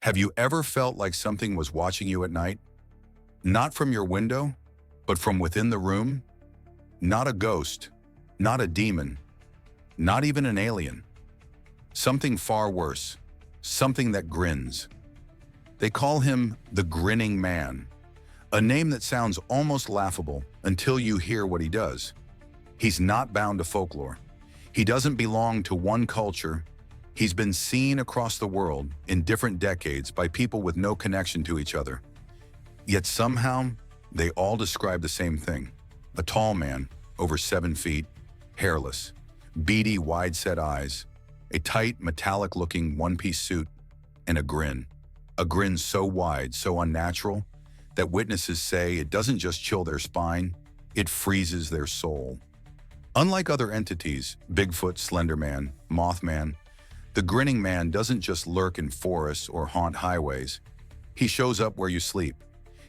Have you ever felt like something was watching you at night? Not from your window, but from within the room? Not a ghost, not a demon, not even an alien. Something far worse, something that grins. They call him the Grinning Man, a name that sounds almost laughable until you hear what he does. He's not bound to folklore. He doesn't belong to one culture. He's been seen across the world in different decades by people with no connection to each other. Yet somehow, they all describe the same thing. A tall man, over 7 feet, hairless, beady, wide-set eyes, a tight, metallic-looking one-piece suit, and a grin. A grin so wide, so unnatural, that witnesses say it doesn't just chill their spine, it freezes their soul. Unlike other entities, Bigfoot, Slender Man, Mothman, the Grinning Man doesn't just lurk in forests or haunt highways. He shows up where you sleep.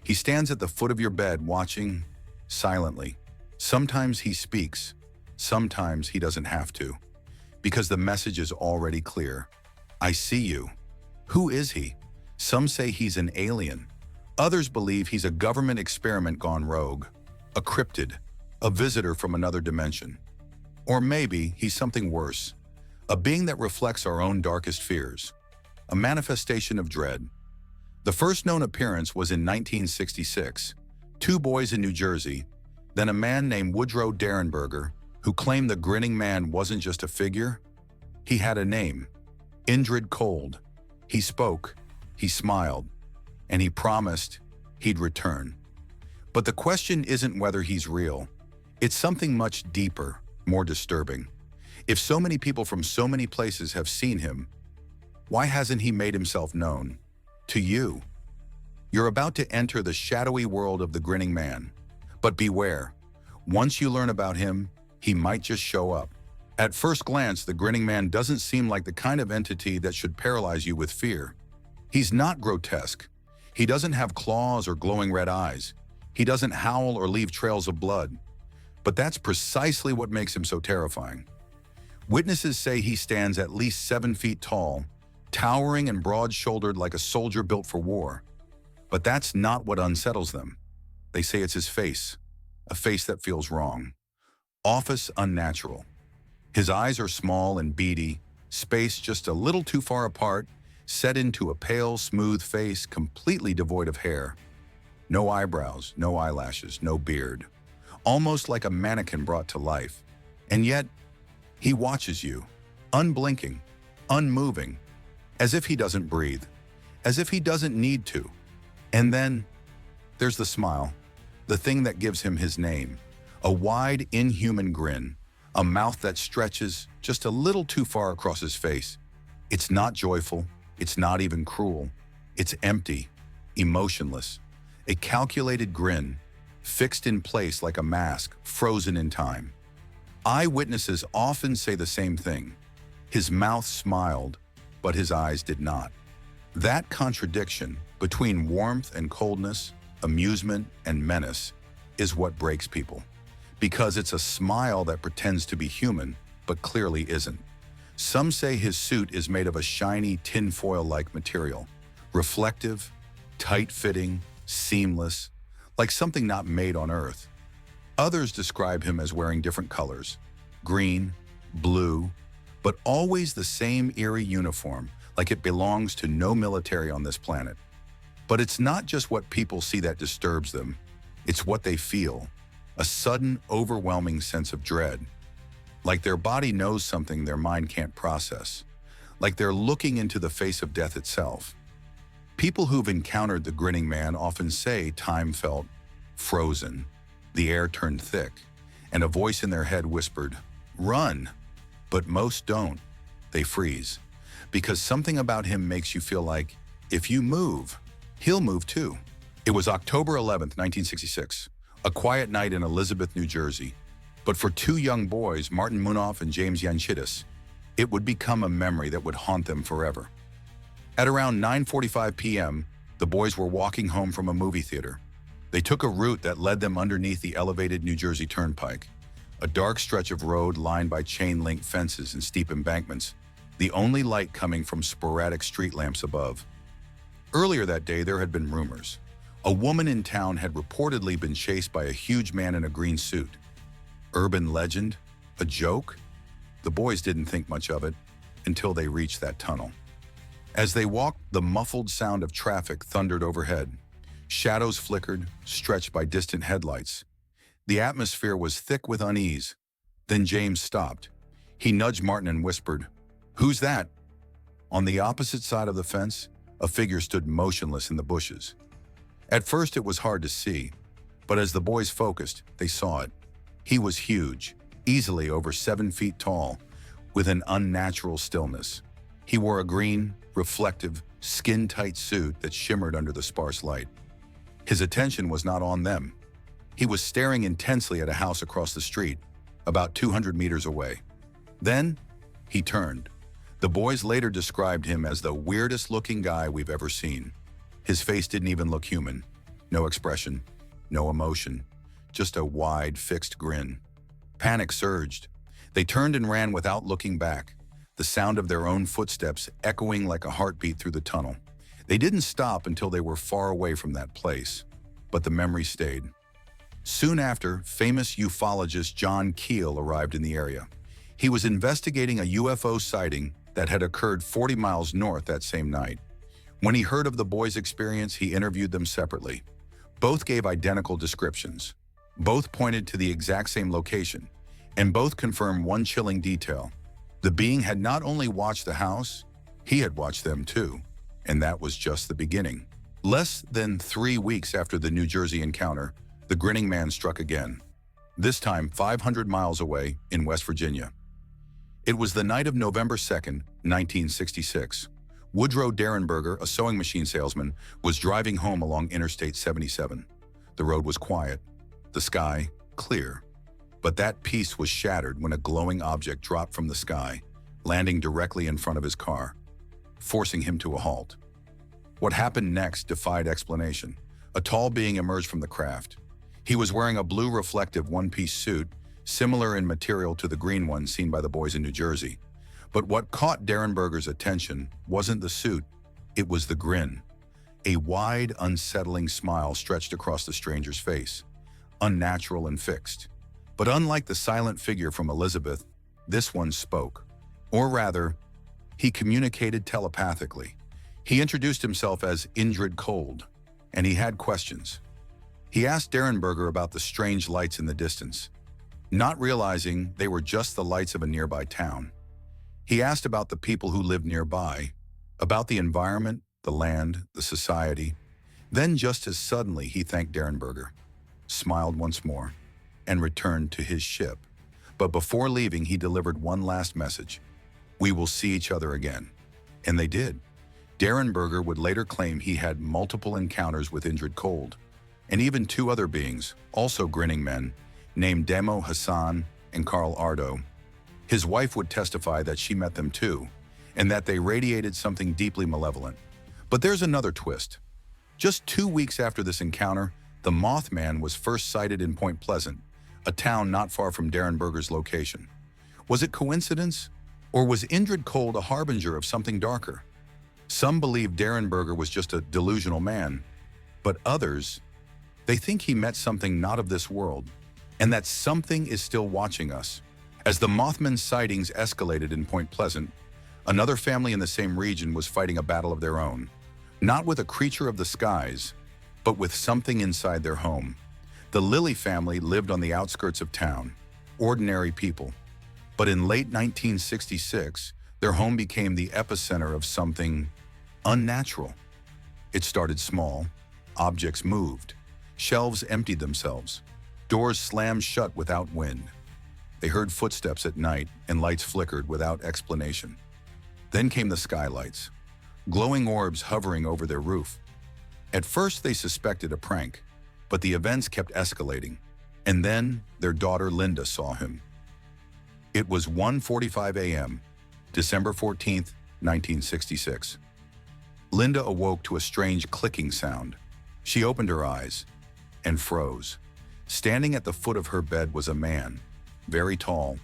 He stands at the foot of your bed watching silently. Sometimes he speaks, sometimes he doesn't have to, because the message is already clear. I see you. Who is he? Some say he's an alien. Others believe he's a government experiment gone rogue, a cryptid, a visitor from another dimension. Or maybe he's something worse, a being that reflects our own darkest fears, a manifestation of dread. The first known appearance was in 1966, 2 boys in New Jersey, then a man named Woodrow Derenberger, who claimed the Grinning Man wasn't just a figure. He had a name, Indrid Cold. He spoke, he smiled, and he promised he'd return. But the question isn't whether he's real. It's something much deeper, more disturbing. If so many people from so many places have seen him, why hasn't he made himself known to you? You're about to enter the shadowy world of the Grinning Man. But beware, once you learn about him, he might just show up. At first glance, the Grinning Man doesn't seem like the kind of entity that should paralyze you with fear. He's not grotesque. He doesn't have claws or glowing red eyes. He doesn't howl or leave trails of blood. But that's precisely what makes him so terrifying. Witnesses say he stands at least 7 feet tall, towering and broad-shouldered like a soldier built for war. But that's not what unsettles them. They say it's his face, a face that feels wrong. Office unnatural. His eyes are small and beady, spaced just a little too far apart, set into a pale, smooth face completely devoid of hair. No eyebrows, no eyelashes, no beard. Almost like a mannequin brought to life. And yet, he watches you, unblinking, unmoving, as if he doesn't breathe, as if he doesn't need to. And then, there's the smile, the thing that gives him his name, a wide, inhuman grin, a mouth that stretches just a little too far across his face. It's not joyful, it's not even cruel. It's empty, emotionless, a calculated grin, fixed in place like a mask, frozen in time. Eyewitnesses often say the same thing. His mouth smiled, but his eyes did not. That contradiction between warmth and coldness, amusement and menace, is what breaks people. Because it's a smile that pretends to be human, but clearly isn't. Some say his suit is made of a shiny tinfoil-like material, reflective, tight-fitting, seamless, like something not made on Earth. Others describe him as wearing different colors, green, blue, but always the same eerie uniform, like it belongs to no military on this planet. But it's not just what people see that disturbs them, it's what they feel, a sudden, overwhelming sense of dread. Like their body knows something their mind can't process, like they're looking into the face of death itself. People who've encountered the Grinning Man often say time felt frozen, the air turned thick, and a voice in their head whispered, "Run!" But most don't. They freeze. Because something about him makes you feel like, if you move, he'll move too. It was October 11th, 1966, a quiet night in Elizabeth, New Jersey. But for 2 young boys, Martin Munoz and James Yanchidis, it would become a memory that would haunt them forever. At around 9:45 p.m., the boys were walking home from a movie theater. They took a route that led them underneath the elevated New Jersey Turnpike, a dark stretch of road lined by chain-link fences and steep embankments, the only light coming from sporadic street lamps above. Earlier that day, there had been rumors. A woman in town had reportedly been chased by a huge man in a green suit. Urban legend? A joke? The boys didn't think much of it until they reached that tunnel. As they walked, the muffled sound of traffic thundered overhead. Shadows flickered, stretched by distant headlights. The atmosphere was thick with unease. Then James stopped. He nudged Martin and whispered, "Who's that?" On the opposite side of the fence, a figure stood motionless in the bushes. At first it was hard to see, but as the boys focused, they saw it. He was huge, easily over 7 feet tall, with an unnatural stillness. He wore a green, reflective, skin-tight suit that shimmered under the sparse light. His attention was not on them. He was staring intensely at a house across the street, about 200 meters away. Then, he turned. The boys later described him as the weirdest-looking guy we've ever seen. His face didn't even look human. No expression, no emotion, just a wide, fixed grin. Panic surged. They turned and ran without looking back, the sound of their own footsteps echoing like a heartbeat through the tunnel. They didn't stop until they were far away from that place, but the memory stayed. Soon after, famous ufologist John Keel arrived in the area. He was investigating a UFO sighting that had occurred 40 miles north that same night. When he heard of the boys' experience, he interviewed them separately. Both gave identical descriptions. Both pointed to the exact same location, and both confirmed one chilling detail. The being had not only watched the house, he had watched them too, and that was just the beginning. Less than 3 weeks after the New Jersey encounter, the Grinning Man struck again, this time 500 miles away in West Virginia. It was the night of November 2nd, 1966. Woodrow Derenberger, a sewing machine salesman, was driving home along Interstate 77. The road was quiet, the sky clear. But that peace was shattered when a glowing object dropped from the sky, landing directly in front of his car, forcing him to a halt. What happened next defied explanation. A tall being emerged from the craft. He was wearing a blue reflective one-piece suit, similar in material to the green one seen by the boys in New Jersey. But what caught Derenberger's attention wasn't the suit, it was the grin. A wide, unsettling smile stretched across the stranger's face, unnatural and fixed. But unlike the silent figure from Elizabeth, this one spoke. Or rather, he communicated telepathically. He introduced himself as Indrid Cold, and he had questions. He asked Derenberger about the strange lights in the distance, not realizing they were just the lights of a nearby town. He asked about the people who lived nearby, about the environment, the land, the society. Then just as suddenly he thanked Derenberger, smiled once more, and returned to his ship. But before leaving, he delivered one last message. "We will see each other again." And they did. Derenberger would later claim he had multiple encounters with Indrid Cold, and even 2 other beings, also grinning men, named Demo Hassan and Carl Ardo. His wife would testify that she met them too, and that they radiated something deeply malevolent. But there's another twist. Just 2 weeks after this encounter, the Mothman was first sighted in Point Pleasant, a town not far from Derenberger's location. Was it coincidence? Or was Indrid Cold a harbinger of something darker? Some believe Derenberger was just a delusional man, but others, they think he met something not of this world, and that something is still watching us. As the Mothman sightings escalated in Point Pleasant, another family in the same region was fighting a battle of their own, not with a creature of the skies, but with something inside their home. The Lilly family lived on the outskirts of town, ordinary people. But in late 1966, their home became the epicenter of something unnatural. It started small. Objects moved. Shelves emptied themselves. Doors slammed shut without wind. They heard footsteps at night, and lights flickered without explanation. Then came the skylights, glowing orbs hovering over their roof. At first, they suspected a prank, but the events kept escalating, and then their daughter Linda saw him. It was 1:45 a.m., December 14th, 1966. Linda awoke to a strange clicking sound. She opened her eyes and froze. Standing at the foot of her bed was a man, very tall,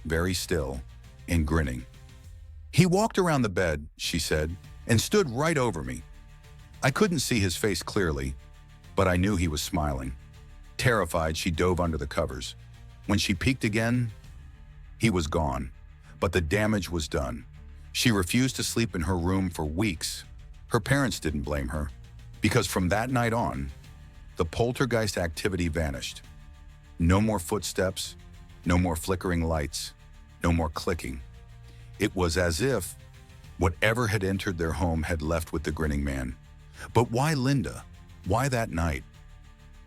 very still, and grinning. "He walked around the bed," she said, "and stood right over me. I couldn't see his face clearly, but I knew he was smiling. Terrified, she dove under the covers. When she peeked again, he was gone, but the damage was done. She refused to sleep in her room for weeks. Her parents didn't blame her, because from that night on, the poltergeist activity vanished. No more footsteps, no more flickering lights, no more clicking. It was as if whatever had entered their home had left with the Grinning Man. But why Linda? Why that night?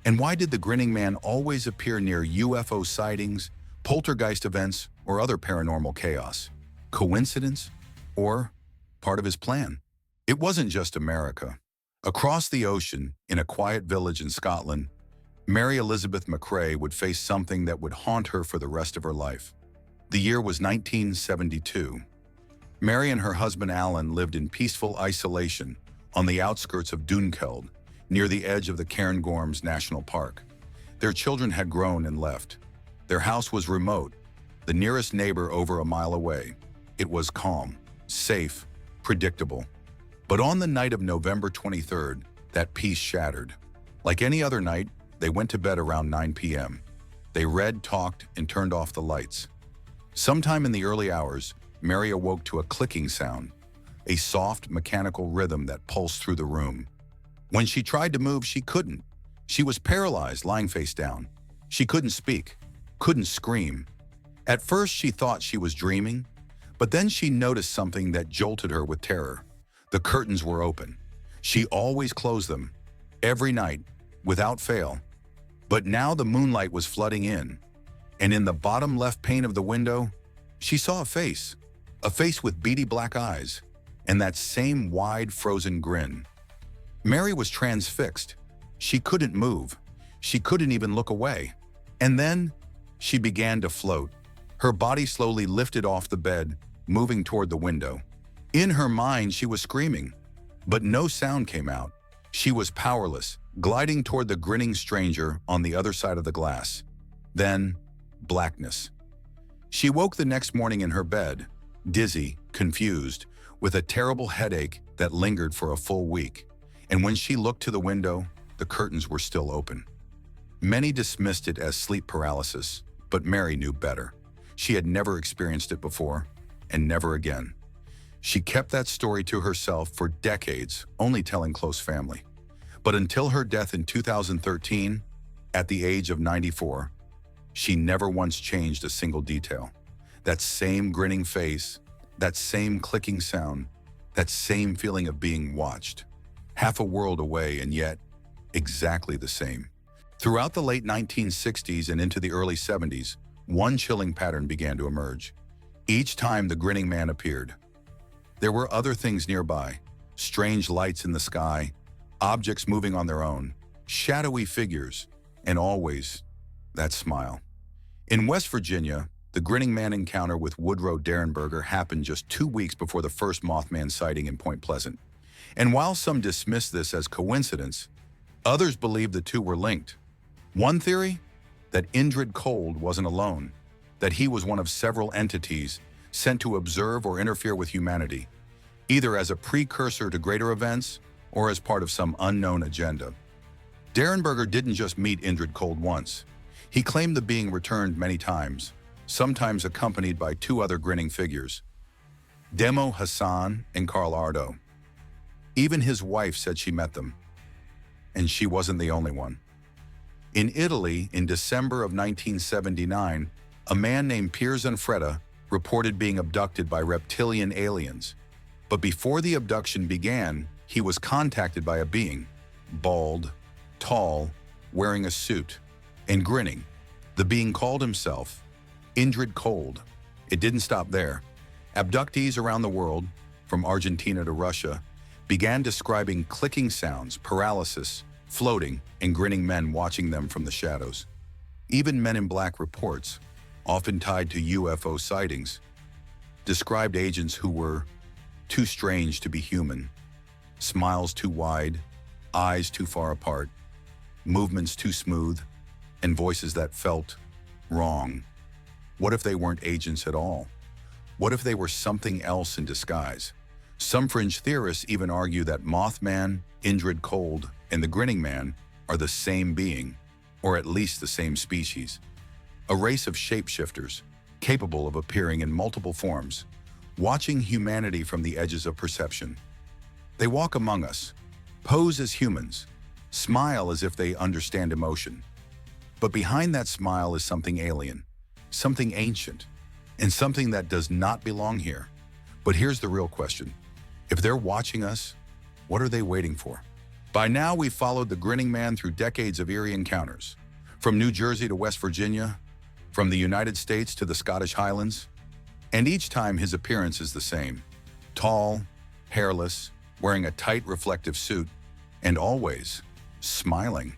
And why did the Grinning Man always appear near UFO sightings, poltergeist events, or other paranormal chaos? Coincidence? Or part of his plan? It wasn't just America. Across the ocean, in a quiet village in Scotland, Mary Elizabeth McRae would face something that would haunt her for the rest of her life. The year was 1972. Mary and her husband Alan lived in peaceful isolation on the outskirts of Dunkeld, near the edge of the Cairngorms National Park. Their children had grown and left. Their house was remote, the nearest neighbor over a mile away. It was calm, safe, predictable. But on the night of November 23rd, that peace shattered. Like any other night, they went to bed around 9 p.m. They read, talked, and turned off the lights. Sometime in the early hours, Mary awoke to a clicking sound, a soft, mechanical rhythm that pulsed through the room. When she tried to move, she couldn't. She was paralyzed, lying face down. She couldn't speak, couldn't scream. At first, she thought she was dreaming, but then she noticed something that jolted her with terror. The curtains were open. She always closed them, every night, without fail. But now the moonlight was flooding in, and in the bottom left pane of the window, she saw a face with beady black eyes, and that same wide, frozen grin. Mary was transfixed. She couldn't move. She couldn't even look away. And then she began to float. Her body slowly lifted off the bed, moving toward the window. In her mind, she was screaming, but no sound came out. She was powerless, gliding toward the grinning stranger on the other side of the glass. Then, blackness. She woke the next morning in her bed, dizzy, confused, with a terrible headache that lingered for a full week. And when she looked to the window, the curtains were still open. Many dismissed it as sleep paralysis, but Mary knew better. She had never experienced it before, and never again. She kept that story to herself for decades, only telling close family. But until her death in 2013, at the age of 94, she never once changed a single detail. That same grinning face, that same clicking sound, that same feeling of being watched. Half a world away, and yet exactly the same. Throughout the late 1960s and into the early 70s, one chilling pattern began to emerge. Each time the Grinning Man appeared, there were other things nearby, strange lights in the sky, objects moving on their own, shadowy figures, and always that smile. In West Virginia, the Grinning Man encounter with Woodrow Derenberger happened just 2 weeks before the first Mothman sighting in Point Pleasant. And while some dismissed this as coincidence, others believed the two were linked. One theory? That Indrid Cold wasn't alone, that he was one of several entities sent to observe or interfere with humanity, either as a precursor to greater events or as part of some unknown agenda. Derenberger didn't just meet Indrid Cold once. He claimed the being returned many times, sometimes accompanied by two other grinning figures, Demo Hassan and Carl Ardo. Even his wife said she met them, and she wasn't the only one. In Italy, in December of 1979, a man named Pier Zanfretta reported being abducted by reptilian aliens. But before the abduction began, he was contacted by a being, bald, tall, wearing a suit, and grinning. The being called himself Indrid Cold. It didn't stop there. Abductees around the world, from Argentina to Russia, began describing clicking sounds, paralysis, floating, and grinning men watching them from the shadows. Even Men in Black reports, often tied to UFO sightings, described agents who were too strange to be human, smiles too wide, eyes too far apart, movements too smooth, and voices that felt wrong. What if they weren't agents at all? What if they were something else in disguise? Some fringe theorists even argue that Mothman, Indrid Cold, and the Grinning Man are the same being, or at least the same species. A race of shapeshifters, capable of appearing in multiple forms, watching humanity from the edges of perception. They walk among us, pose as humans, smile as if they understand emotion. But behind that smile is something alien, something ancient, and something that does not belong here. But here's the real question. If they're watching us, what are they waiting for? By now, we've followed the Grinning Man through decades of eerie encounters. From New Jersey to West Virginia, from the United States to the Scottish Highlands. And each time his appearance is the same. Tall, hairless, wearing a tight reflective suit, and always smiling.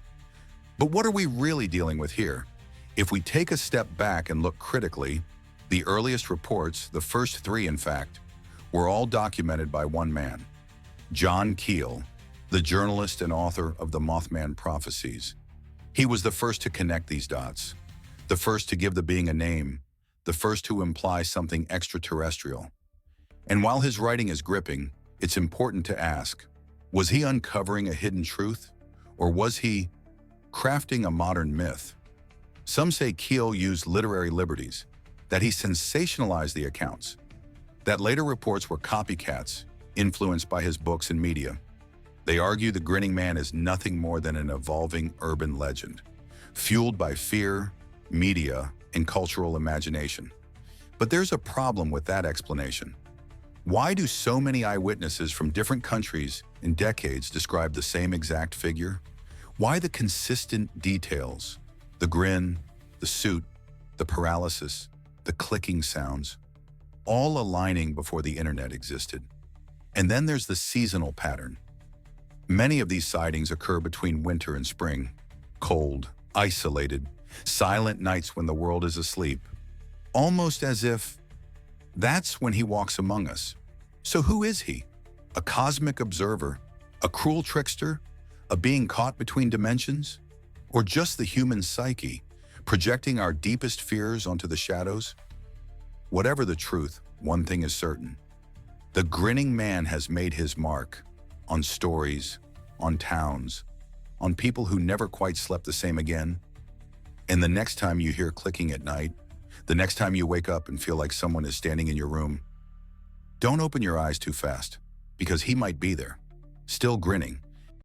But what are we really dealing with here? If we take a step back and look critically, the earliest reports, the first three in fact, were all documented by one man, John Keel, the journalist and author of the Mothman prophecies. He was the first to connect these dots, the first to give the being a name, the first to imply something extraterrestrial. And while his writing is gripping, it's important to ask, was he uncovering a hidden truth, or was he crafting a modern myth? Some say Keel used literary liberties, that he sensationalized the accounts, that later reports were copycats, influenced by his books and media. They argue the Grinning Man is nothing more than an evolving urban legend, fueled by fear, media, and cultural imagination. But there's a problem with that explanation. Why do so many eyewitnesses from different countries in decades describe the same exact figure? Why the consistent details? The grin, the suit, the paralysis, the clicking sounds, all aligning before the internet existed. And then there's the seasonal pattern. Many of these sightings occur between winter and spring, cold, isolated, silent nights when the world is asleep, almost as if that's when he walks among us. So who is he? A cosmic observer? A cruel trickster? A being caught between dimensions? Or just the human psyche, projecting our deepest fears onto the shadows? Whatever the truth, one thing is certain. The Grinning Man has made his mark on stories, on towns, on people who never quite slept the same again. And the next time you hear clicking at night, the next time you wake up and feel like someone is standing in your room, don't open your eyes too fast, because he might be there, still grinning,